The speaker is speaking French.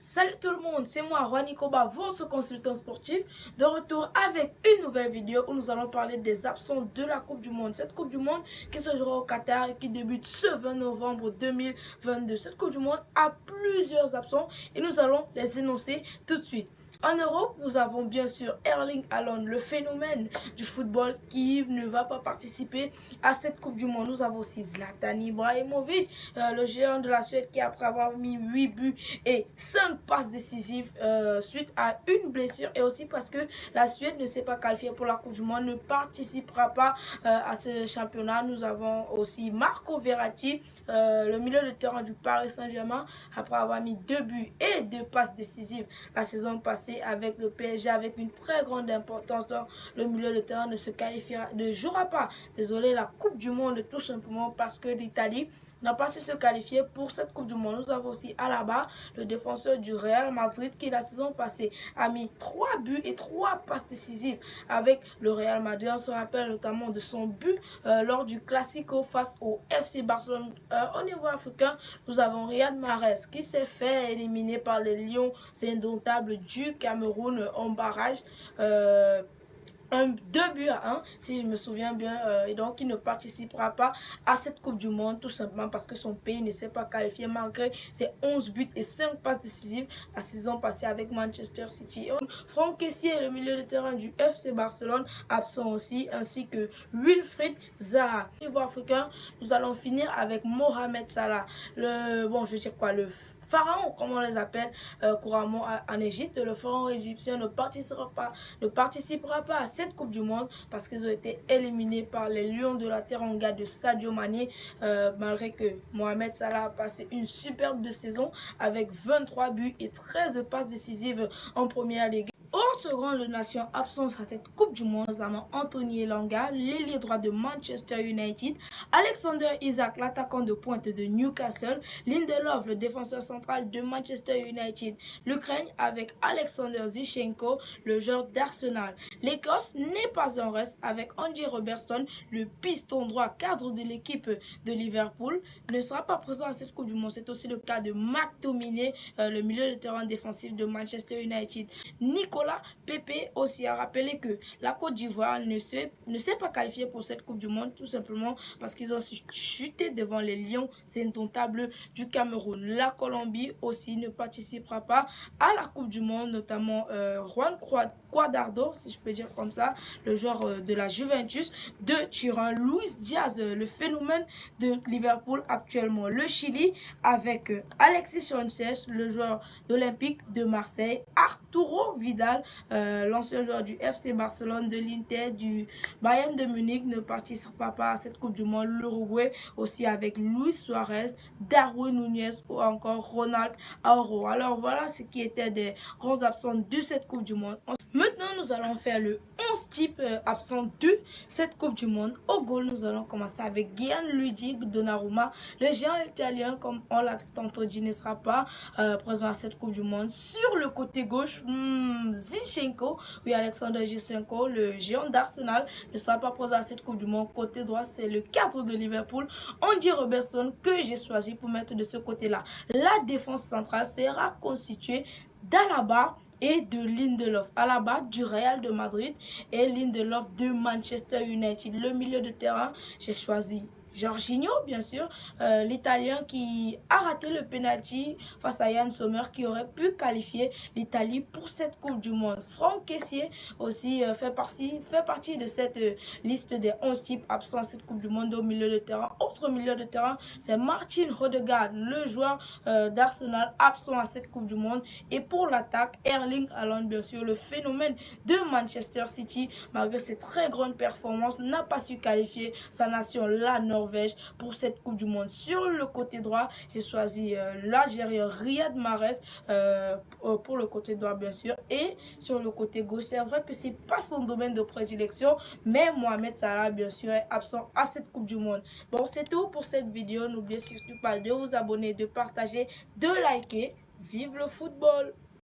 Salut tout le monde, c'est moi Juan Koba, votre consultant sportif, de retour avec une nouvelle vidéo où nous allons parler des absents de la Coupe du Monde. Cette Coupe du Monde qui se jouera au Qatar et qui débute ce 20 novembre 2022. Cette Coupe du Monde a plusieurs absents et nous allons les énoncer tout de suite. En Europe, nous avons bien sûr Erling Haaland, le phénomène du football qui ne va pas participer à cette Coupe du Monde. Nous avons aussi Zlatan Ibrahimovic, le géant de la Suède qui après avoir mis 8 buts et 5 passes décisives suite à une blessure et aussi parce que la Suède ne s'est pas qualifiée pour la Coupe du Monde, ne participera pas à ce championnat. Nous avons aussi Marco Verratti, le milieu de terrain du Paris Saint-Germain, après avoir mis 2 buts et 2 passes décisives la saison passée avec le PSG, avec une très grande importance. Donc, le milieu de terrain ne jouera pas, désolé, la Coupe du Monde, tout simplement parce que l'Italie n'a pas su se qualifier pour cette Coupe du Monde. Nous avons aussi Alaba, le défenseur du Real Madrid, qui la saison passée a mis 3 buts et 3 passes décisives avec le Real Madrid. On se rappelle notamment de son but lors du Classico face au FC Barcelone. Au niveau africain, nous avons Riyad Mahrez qui s'est fait éliminer par les Lions indomptables du Cameroun en barrage. 2 buts à 1 si je me souviens bien, et donc il ne participera pas à cette Coupe du Monde tout simplement parce que son pays ne s'est pas qualifié malgré ses 11 buts et 5 passes décisives la saison passée avec Manchester City. Franck Kessié, le milieu de terrain du FC Barcelone, absent aussi, ainsi que Wilfried Zaha. Au niveau africain, nous allons finir avec Mohamed Salah, le pharaon, comme on les appelle couramment en Égypte. Le pharaon égyptien ne participera pas à cette Coupe du Monde parce qu'ils ont été éliminés par les Lions de la Teranga de Sadio Mané, malgré que Mohamed Salah a passé une superbe saison avec 23 buts et 13 passes décisives en première ligue. Autre grande nation absente à cette Coupe du Monde, notamment Anthony Elanga, l'ailier droit de Manchester United, Alexander Isak, l'attaquant de pointe de Newcastle, Lindelof, le défenseur central de Manchester United, l'Ukraine avec Alexander Zinchenko, le joueur d'Arsenal. L'Écosse n'est pas en reste avec Andy Robertson, le piston droit cadre de l'équipe de Liverpool, ne sera pas présent à cette Coupe du Monde. C'est aussi le cas de McTominay, le milieu de terrain défensif de Manchester United. Nicolas Pepe aussi a rappelé que la Côte d'Ivoire ne s'est pas qualifiée pour cette Coupe du Monde tout simplement parce qu'ils ont chuté devant les Lions indomptables du Cameroun. La Colombie aussi ne participera pas à la Coupe du Monde, notamment Juan Cuadrado, si je peux dire comme ça, le joueur de la Juventus de Turin, Luis Diaz, le phénomène de Liverpool actuellement. Le Chili avec Alexis Sanchez, le joueur d'Olympique de Marseille, Arturo Vidal, l'ancien joueur du FC Barcelone, de l'Inter, du Bayern de Munich, ne participera pas à cette Coupe du Monde. L'Uruguay aussi avec Luis Suarez, Darwin Nunez ou encore Ronald Araujo. Alors voilà ce qui était des grands absents de cette Coupe du Monde. Maintenant, nous allons faire le 11 type absent de cette Coupe du Monde. Au goal, nous allons commencer avec Gianluigi Donnarumma. Le géant italien, comme on l'a tantôt dit, ne sera pas présent à cette Coupe du Monde. Sur le côté gauche, Zinchenko, oui, Alexander Zinchenko, le géant d'Arsenal, ne sera pas présent à cette Coupe du Monde. Côté droit, c'est le cadre de Liverpool, Andy Robertson, que j'ai choisi pour mettre de ce côté-là. La défense centrale sera constituée d'Alaba et de Lindelof. Alaba du Real de Madrid et Lindelof de Manchester United. Le milieu de terrain, j'ai choisi Jorginho, bien sûr, l'Italien qui a raté le penalty face à Yann Sommer, qui aurait pu qualifier l'Italie pour cette Coupe du Monde. Franck Kessié aussi fait partie de cette liste des 11 types absents à cette Coupe du Monde au milieu de terrain. Autre milieu de terrain, c'est Martin Odegaard, le joueur d'Arsenal, absent à cette Coupe du Monde. Et pour l'attaque, Erling Haaland, bien sûr, le phénomène de Manchester City, malgré ses très grandes performances, n'a pas su qualifier sa nation, la Norvège, pour cette Coupe du Monde. Sur le côté droit, j'ai choisi l'Algérien Riyad Mahrez pour le côté droit, bien sûr. Et sur le côté gauche, c'est vrai que c'est pas son domaine de prédilection, mais Mohamed Salah, bien sûr, est absent à cette Coupe du Monde. Bon, c'est tout pour cette vidéo. N'oubliez surtout pas de vous abonner, de partager, de liker. Vive le football!